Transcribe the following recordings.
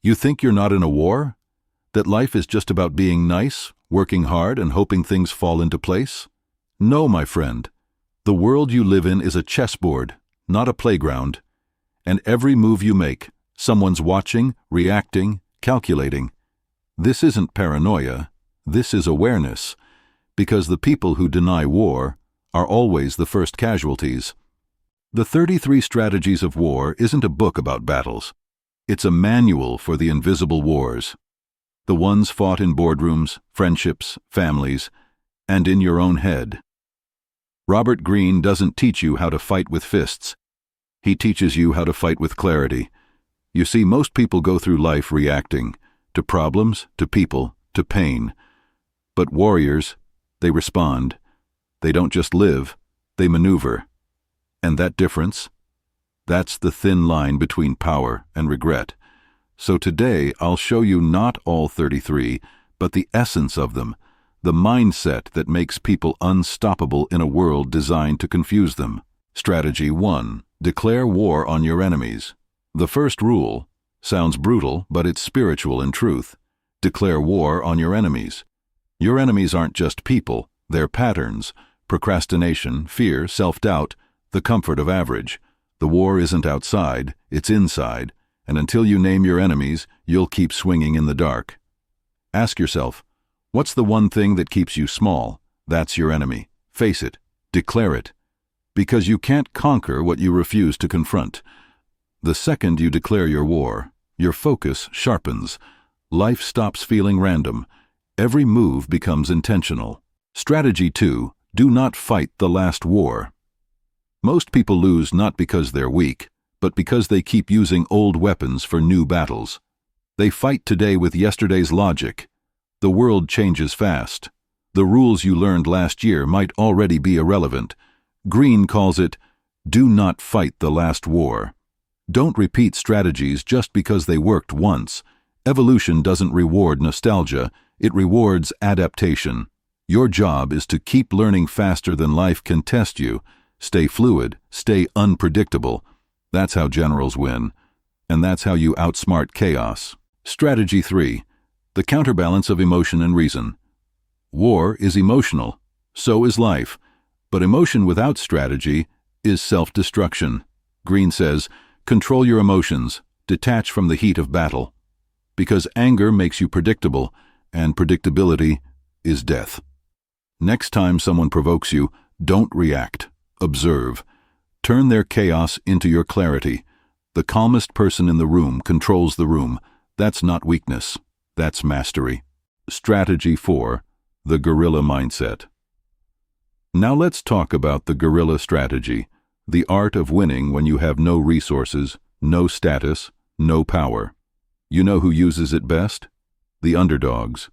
You think you're not in a war? That life is just about being nice, working hard, and hoping things fall into place? No, my friend. The world you live in is a chessboard, not a playground. And every move you make, someone's watching, reacting, calculating. This isn't paranoia. This is awareness. Because the people who deny war are always the first casualties. The 33 Strategies of War isn't a book about battles. It's a manual for the invisible wars. The ones fought in boardrooms, friendships, families, and in your own head. Robert Greene doesn't teach you how to fight with fists. He teaches you how to fight with clarity. You see, most people go through life reacting to problems, to people, to pain. But warriors, they respond. They don't just live, they maneuver. And that difference? That's the thin line between power and regret. So today I'll show you not all 33, but the essence of them, the mindset that makes people unstoppable in a world designed to confuse them. Strategy 1. Declare war on your enemies. The first rule sounds brutal, but it's spiritual in truth. Declare war on your enemies. Your enemies aren't just people, they're patterns, procrastination, fear, self-doubt, the comfort of average. The war isn't outside, it's inside, and until you name your enemies, you'll keep swinging in the dark. Ask yourself, what's the one thing that keeps you small? That's your enemy. Face it. Declare it. Because you can't conquer what you refuse to confront. The second you declare your war, your focus sharpens. Life stops feeling random. Every move becomes intentional. Strategy 2. Do not fight the last war. Most people lose not because they're weak, but because they keep using old weapons for new battles. They fight today with yesterday's logic. The world changes fast. The rules you learned last year might already be irrelevant. Greene calls it, do not fight the last war. Don't repeat strategies just because they worked once. Evolution doesn't reward nostalgia, it rewards adaptation. Your job is to keep learning faster than life can test you. Stay fluid, stay unpredictable. That's how generals win. And that's how you outsmart chaos. Strategy 3. The counterbalance of emotion and reason. War is emotional. So is life. But emotion without strategy is self-destruction. Greene says, control your emotions. Detach from the heat of battle. Because anger makes you predictable, and predictability is death. Next time someone provokes you, don't react. Observe. Turn their chaos into your clarity. The calmest person in the room controls the room. That's not weakness. That's mastery. Strategy 4. The guerrilla mindset. Now let's talk about the guerrilla strategy, the art of winning when you have no resources, no status, no power. You know who uses it best? The underdogs.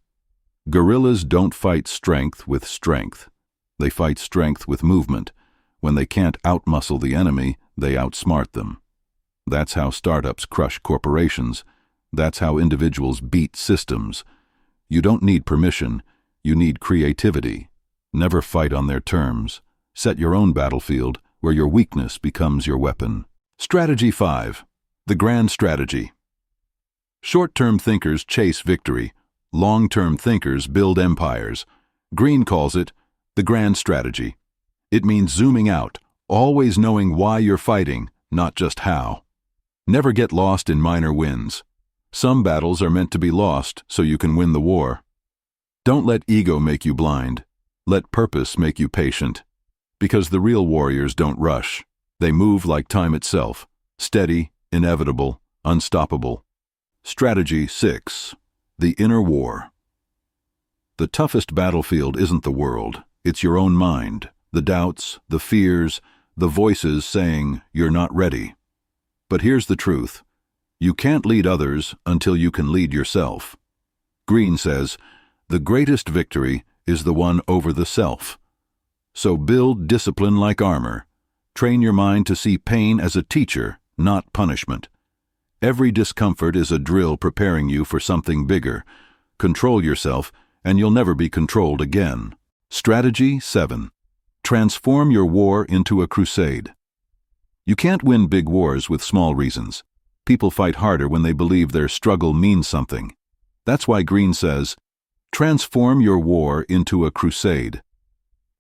Guerrillas don't fight strength with strength. They fight strength with movement. When they can't outmuscle the enemy, they outsmart them. That's how startups crush corporations. That's how individuals beat systems. You don't need permission. You need creativity. Never fight on their terms. Set your own battlefield where your weakness becomes your weapon. Strategy 5. The grand strategy. Short-term thinkers chase victory. Long-term thinkers build empires. Greene calls it the grand strategy. It means zooming out, always knowing why you're fighting, not just how. Never get lost in minor wins. Some battles are meant to be lost so you can win the war. Don't let ego make you blind. Let purpose make you patient. Because the real warriors don't rush. They move like time itself, steady, inevitable, unstoppable. Strategy 6. The inner war. The toughest battlefield isn't the world, it's your own mind. The doubts, the fears, the voices saying you're not ready. But here's the truth. You can't lead others until you can lead yourself. Greene says, the greatest victory is the one over the self. So build discipline like armor. Train your mind to see pain as a teacher, not punishment. Every discomfort is a drill preparing you for something bigger. Control yourself, and you'll never be controlled again. Strategy 7. Transform your war into a crusade. You can't win big wars with small reasons. People fight harder when they believe their struggle means something. That's why Green says, transform your war into a crusade.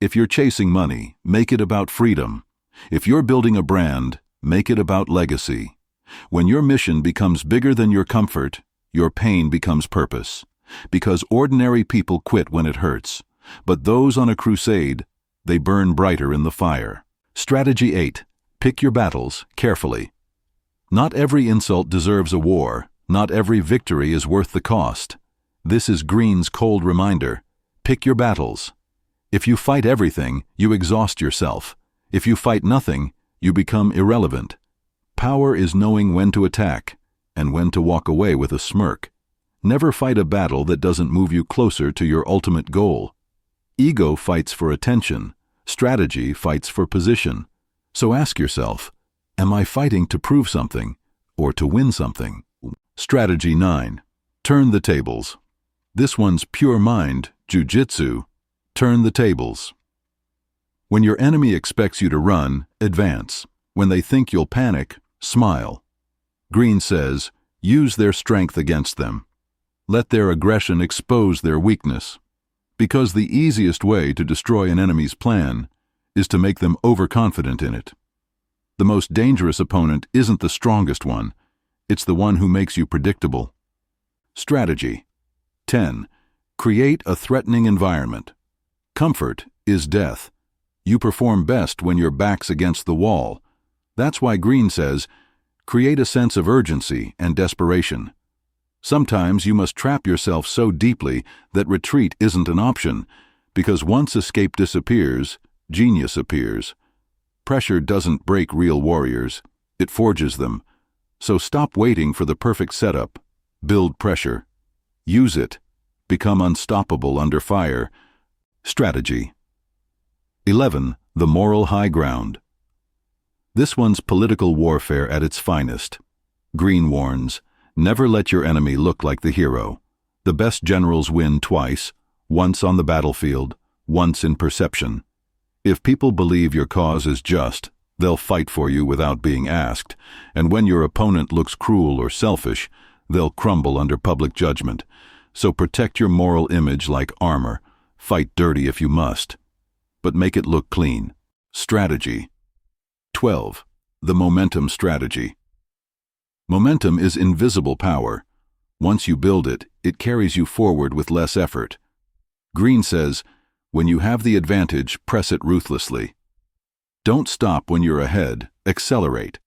If you're chasing money, make it about freedom. If you're building a brand, make it about legacy. When your mission becomes bigger than your comfort, your pain becomes purpose. Because ordinary people quit when it hurts, but those on a crusade, they burn brighter in the fire. Strategy 8. Pick your battles carefully. Not every insult deserves a war. Not every victory is worth the cost. This is Green's cold reminder. Pick your battles. If you fight everything, you exhaust yourself. If you fight nothing, you become irrelevant. Power is knowing when to attack and when to walk away with a smirk. Never fight a battle that doesn't move you closer to your ultimate goal. Ego fights for attention. Strategy fights for position. So ask yourself, am I fighting to prove something or to win something? Strategy 9. Turn the tables. This one's pure mind, jujitsu. Turn the tables. When your enemy expects you to run, advance. When they think you'll panic, smile. Green says, use their strength against them. Let their aggression expose their weakness. Because the easiest way to destroy an enemy's plan is to make them overconfident in it. The most dangerous opponent isn't the strongest one, it's the one who makes you predictable. Strategy 10. Create a threatening environment. Comfort is death. You perform best when your back's against the wall. That's why Green says, create a sense of urgency and desperation. Sometimes you must trap yourself so deeply that retreat isn't an option, because once escape disappears, genius appears. Pressure doesn't break real warriors, it forges them. So stop waiting for the perfect setup. Build pressure. Use it. Become unstoppable under fire. Strategy 11. The moral high ground. This one's political warfare at its finest. Green warns, never let your enemy look like the hero. The best generals win twice, once on the battlefield, once in perception. If people believe your cause is just, they'll fight for you without being asked, and when your opponent looks cruel or selfish, they'll crumble under public judgment. So protect your moral image like armor. Fight dirty if you must, but make it look clean. Strategy 12. The momentum strategy. Momentum is invisible power. Once you build it, it carries you forward with less effort. Green says, when you have the advantage, press it ruthlessly. Don't stop when you're ahead, accelerate.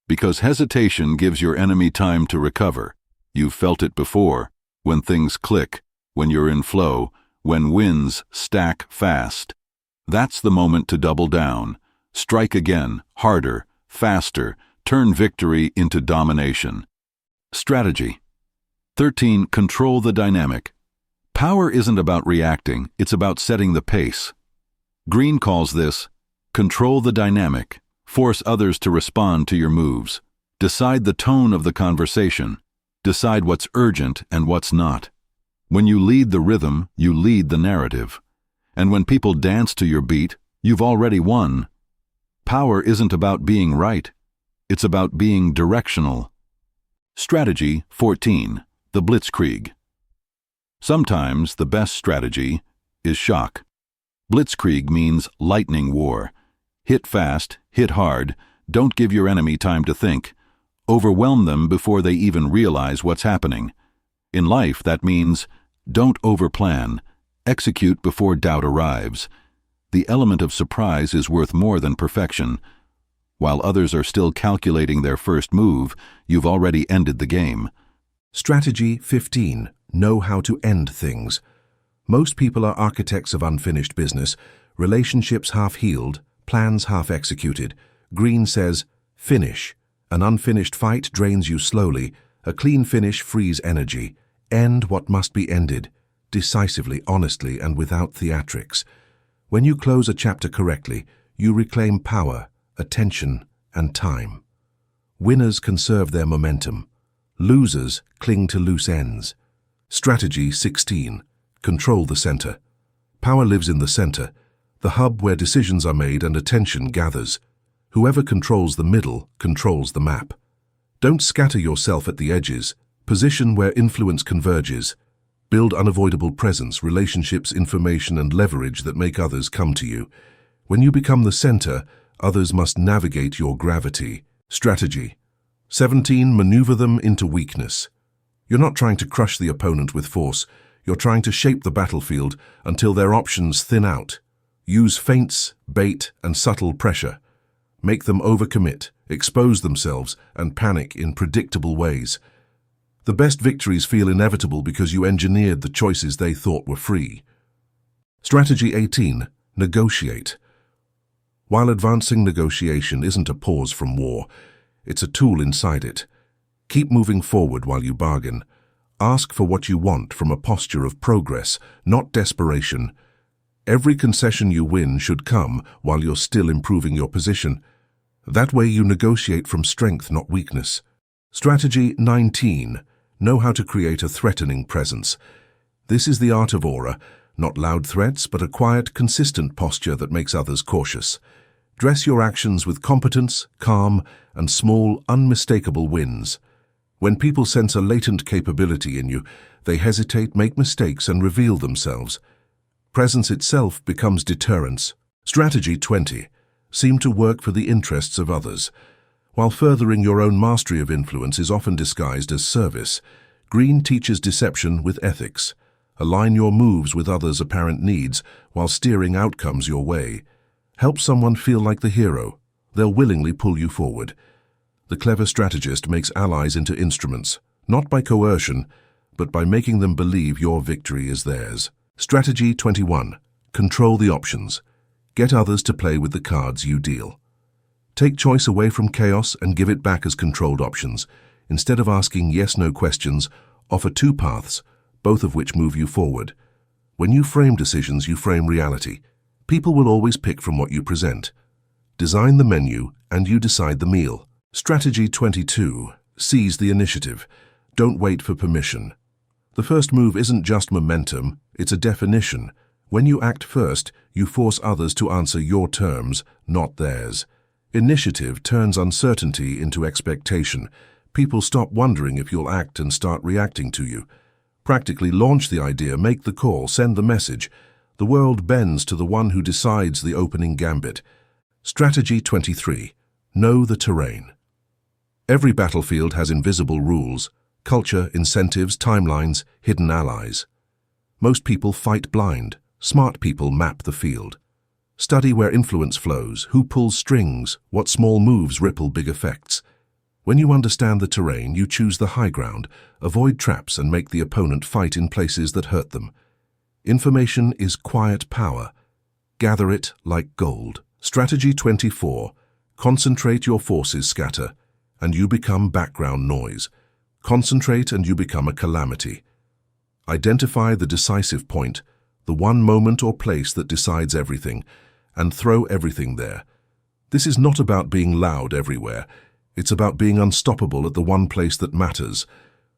Because hesitation gives your enemy time to recover. You've felt it before, when things click, when you're in flow, when wins stack fast. That's the moment to double down. Strike again, harder, faster, turn victory into domination. Strategy 13. Control the dynamic. Power isn't about reacting, it's about setting the pace. Green calls this, control the dynamic, force others to respond to your moves. Decide the tone of the conversation. Decide what's urgent and what's not. When you lead the rhythm, you lead the narrative. And when people dance to your beat, you've already won. Power isn't about being right, it's about being directional. Strategy 14. The Blitzkrieg. Sometimes the best strategy is shock. Blitzkrieg means lightning war. Hit fast, hit hard, don't give your enemy time to think. Overwhelm them before they even realize what's happening. In life, that means don't overplan, execute before doubt arrives. The element of surprise is worth more than perfection. While others are still calculating their first move, you've already ended the game. Strategy 15. Know how to end things. Most people are architects of unfinished business, relationships half-healed, plans half-executed. Green says, finish. An unfinished fight drains you slowly. A clean finish frees energy. End what must be ended, decisively, honestly, and without theatrics. When you close a chapter correctly, you reclaim power, attention, and time. Winners conserve their momentum. Losers cling to loose ends. Strategy 16. Control the center. Power lives in the center, the hub where decisions are made and attention gathers. Whoever controls the middle controls the map. Don't scatter yourself at the edges. Position where influence converges. Build unavoidable presence, relationships, information, and leverage that make others come to you. When you become the center, others must navigate your gravity. Strategy. 17. Maneuver them into weakness. You're not trying to crush the opponent with force. You're trying to shape the battlefield until their options thin out. Use feints, bait, and subtle pressure. Make them overcommit, expose themselves, and panic in predictable ways. The best victories feel inevitable because you engineered the choices they thought were free. Strategy 18. Negotiate. While advancing negotiation isn't a pause from war, it's a tool inside it. Keep moving forward while you bargain. Ask for what you want from a posture of progress, not desperation. Every concession you win should come while you're still improving your position. That way you negotiate from strength, not weakness. Strategy 19. Know how to create a threatening presence. This is the art of aura, not loud threats, but a quiet, consistent posture that makes others cautious. Dress your actions with competence, calm, and small, unmistakable wins. When people sense a latent capability in you, they hesitate, make mistakes, and reveal themselves. Presence itself becomes deterrence. Strategy 20. Seem to work for the interests of others. While furthering your own mastery of influence is often disguised as service, Green teaches deception with ethics. Align your moves with others' apparent needs while steering outcomes your way. Help someone feel like the hero. They'll willingly pull you forward. The clever strategist makes allies into instruments, not by coercion, but by making them believe your victory is theirs. Strategy 21. Control the options. Get others to play with the cards you deal. Take choice away from chaos and give it back as controlled options. Instead of asking yes-no questions, offer two paths, both of which move you forward. When you frame decisions, you frame reality. People will always pick from what you present. Design the menu and you decide the meal. Strategy 22. Seize the initiative. Don't wait for permission. The first move isn't just momentum, it's a definition. When you act first, you force others to answer your terms, not theirs. Initiative turns uncertainty into expectation. People stop wondering if you'll act and start reacting to you. Practically launch the idea, make the call, send the message. The world bends to the one who decides the opening gambit. Strategy 23. Know the terrain. Every battlefield has invisible rules, culture, incentives, timelines, hidden allies. Most people fight blind. Smart people map the field. Study where influence flows, who pulls strings, what small moves ripple big effects. When you understand the terrain, you choose the high ground, avoid traps, and make the opponent fight in places that hurt them. Information is quiet power. Gather it like gold. Strategy 24. Concentrate, your forces scatter, and you become background noise. Concentrate and you become a calamity. Identify the decisive point, the one moment or place that decides everything, and throw everything there. This is not about being loud everywhere. It's about being unstoppable at the one place that matters.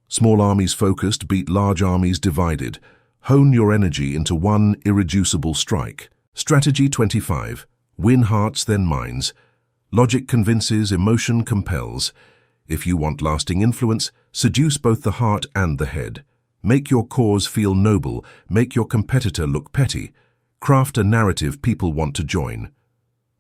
Small armies focused beat large armies divided. Hone your energy into one irreducible strike. Strategy 25. Win hearts, then minds. Logic convinces, emotion compels. If you want lasting influence, seduce both the heart and the head. Make your cause feel noble, make your competitor look petty. Craft a narrative people want to join.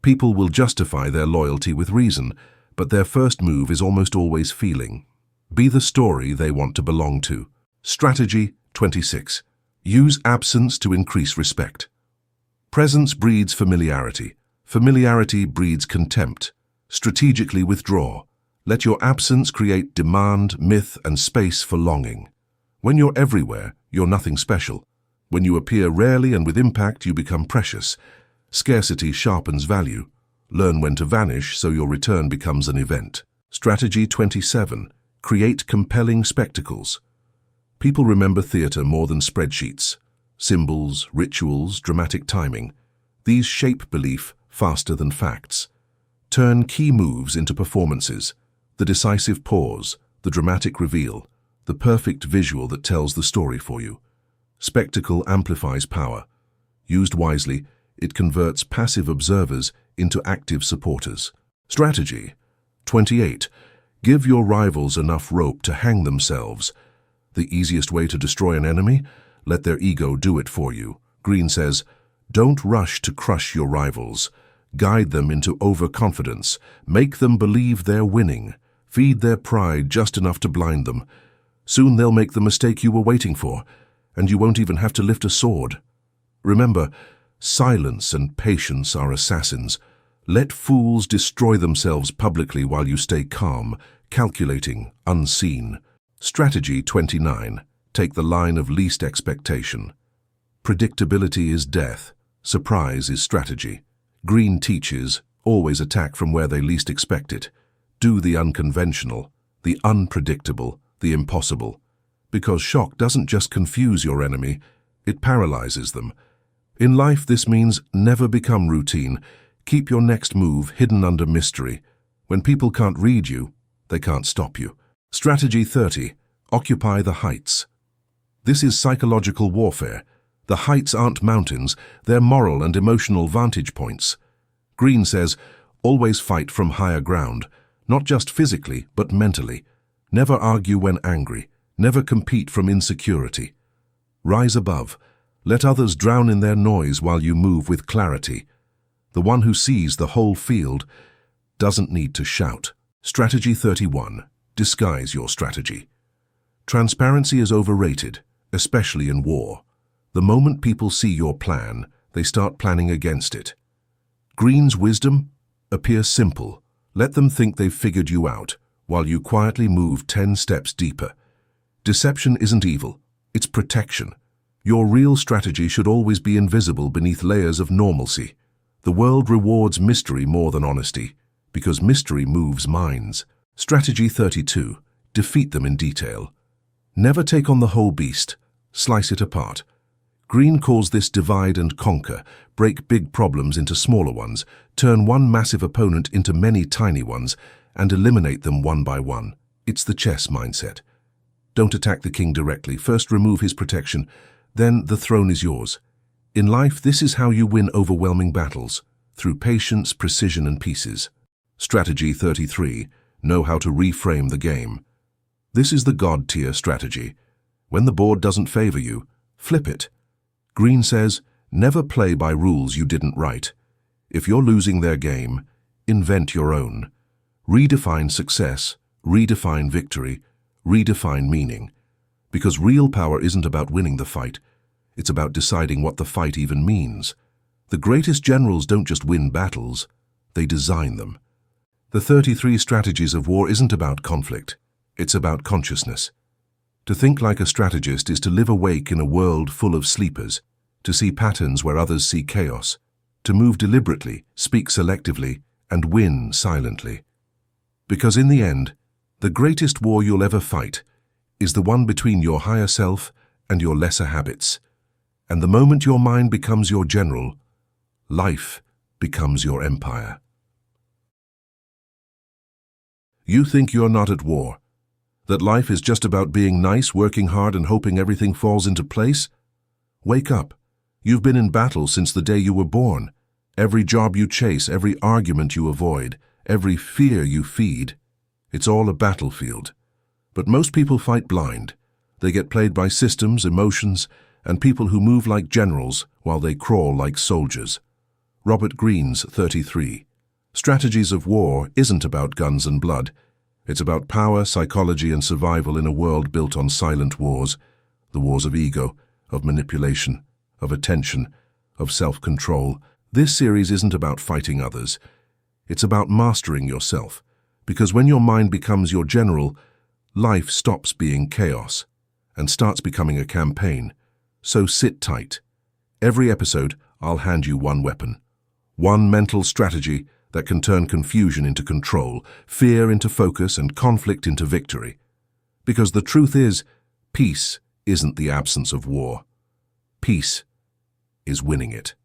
People will justify their loyalty with reason, but their first move is almost always feeling. Be the story they want to belong to. Strategy 26. Use absence to increase respect. Presence breeds familiarity. Familiarity breeds contempt. Strategically withdraw. Let your absence create demand, myth, and space for longing. When you're everywhere, you're nothing special. When you appear rarely and with impact, you become precious. Scarcity sharpens value. Learn when to vanish so your return becomes an event. Strategy 27. Create compelling spectacles. People remember theater more than spreadsheets. Symbols, rituals, dramatic timing. These shape belief faster than facts. Turn key moves into performances. The decisive pause, the dramatic reveal, the perfect visual that tells the story for you. Spectacle amplifies power. Used wisely, it converts passive observers into active supporters. Strategy 28. Give your rivals enough rope to hang themselves. The easiest way to destroy an enemy? Let their ego do it for you. Green says, don't rush to crush your rivals. Guide them into overconfidence. Make them believe they're winning. Feed their pride just enough to blind them. Soon they'll make the mistake you were waiting for, and you won't even have to lift a sword. Remember, silence and patience are assassins. Let fools destroy themselves publicly while you stay calm, calculating, unseen. Strategy 29. Take the line of least expectation. Predictability is death. Surprise is strategy. Green teaches, always attack from where they least expect it. Do the unconventional, the unpredictable, the impossible. Because shock doesn't just confuse your enemy, it paralyzes them. In life, this means never become routine. Keep your next move hidden under mystery. When people can't read you, they can't stop you. Strategy 30. Occupy the heights. This is psychological warfare. The heights aren't mountains, they're moral and emotional vantage points. Green says, always fight from higher ground, not just physically, but mentally. Never argue when angry. Never compete from insecurity. Rise above. Let others drown in their noise while you move with clarity. The one who sees the whole field doesn't need to shout. Strategy 31. Disguise your strategy. Transparency is overrated, especially in war. The moment people see your plan, they start planning against it. Green's wisdom? Appear simple. Let them think they've figured you out, while you quietly move 10 steps deeper. Deception isn't evil, it's protection. Your real strategy should always be invisible beneath layers of normalcy. The world rewards mystery more than honesty, because mystery moves minds. Strategy 32. Defeat them in detail. Never take on the whole beast. Slice it apart. Green calls this divide and conquer. Break big problems into smaller ones. Turn one massive opponent into many tiny ones, and eliminate them one by one. It's the chess mindset. Don't attack the king directly. First remove his protection. Then the throne is yours. In life, this is how you win overwhelming battles. Through patience, precision, and pieces. Strategy 33. Know how to reframe the game. This is the God-tier strategy. When the board doesn't favor you, flip it. Green says, never play by rules you didn't write. If you're losing their game, invent your own. Redefine success, redefine victory, redefine meaning. Because real power isn't about winning the fight. It's about deciding what the fight even means. The greatest generals don't just win battles, they design them. The 33 strategies of war isn't about conflict. It's about consciousness. To think like a strategist is to live awake in a world full of sleepers, to see patterns where others see chaos, to move deliberately, speak selectively, and win silently. Because in the end, the greatest war you'll ever fight is the one between your higher self and your lesser habits. And the moment your mind becomes your general, life becomes your empire. You think you're not at war, that life is just about being nice, working hard, and hoping everything falls into place? Wake up. You've been in battle since the day you were born. Every job you chase, every argument you avoid, every fear you feed, it's all a battlefield. But most people fight blind. They get played by systems, emotions, and people who move like generals while they crawl like soldiers. Robert Greene's 33. Strategies of war isn't about guns and blood. It's about power, psychology, and survival in a world built on silent wars. The wars of ego, of manipulation, of attention, of self-control. This series isn't about fighting others. It's about mastering yourself. Because when your mind becomes your general, life stops being chaos and starts becoming a campaign. So sit tight. Every episode, I'll hand you one weapon. One mental strategy that can turn confusion into control, fear into focus, and conflict into victory. Because the truth is, peace isn't the absence of war. Peace is winning it.